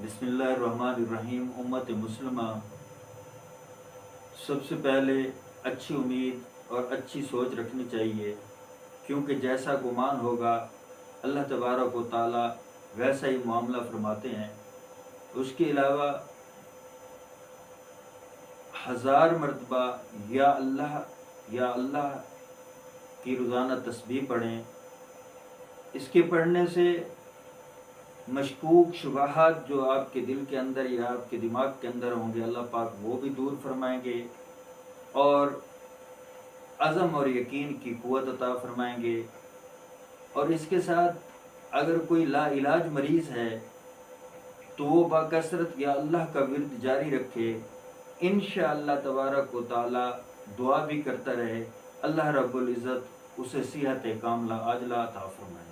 بسم اللہ الرحمن الرحیم۔ امت مسلمہ سب سے پہلے اچھی امید اور اچھی سوچ رکھنی چاہیے، کیونکہ جیسا گمان ہوگا اللہ تبارک و تعالی ویسا ہی معاملہ فرماتے ہیں۔ اس کے علاوہ 1000 مرتبہ یا اللہ کی روزانہ تسبیح پڑھیں۔ اس کے پڑھنے سے مشکوک شبہات جو آپ کے دل کے اندر یا آپ کے دماغ کے اندر ہوں گے، اللہ پاک وہ بھی دور فرمائیں گے اور عزم اور یقین کی قوت عطا فرمائیں گے۔ اور اس کے ساتھ اگر کوئی لا علاج مریض ہے تو وہ باکثرت یا اللہ کا ورد جاری رکھے، انشاءاللہ تبارک و تعالی دعا بھی کرتا رہے، اللہ رب العزت اسے صحت کاملہ عاجلہ عطا فرمائے۔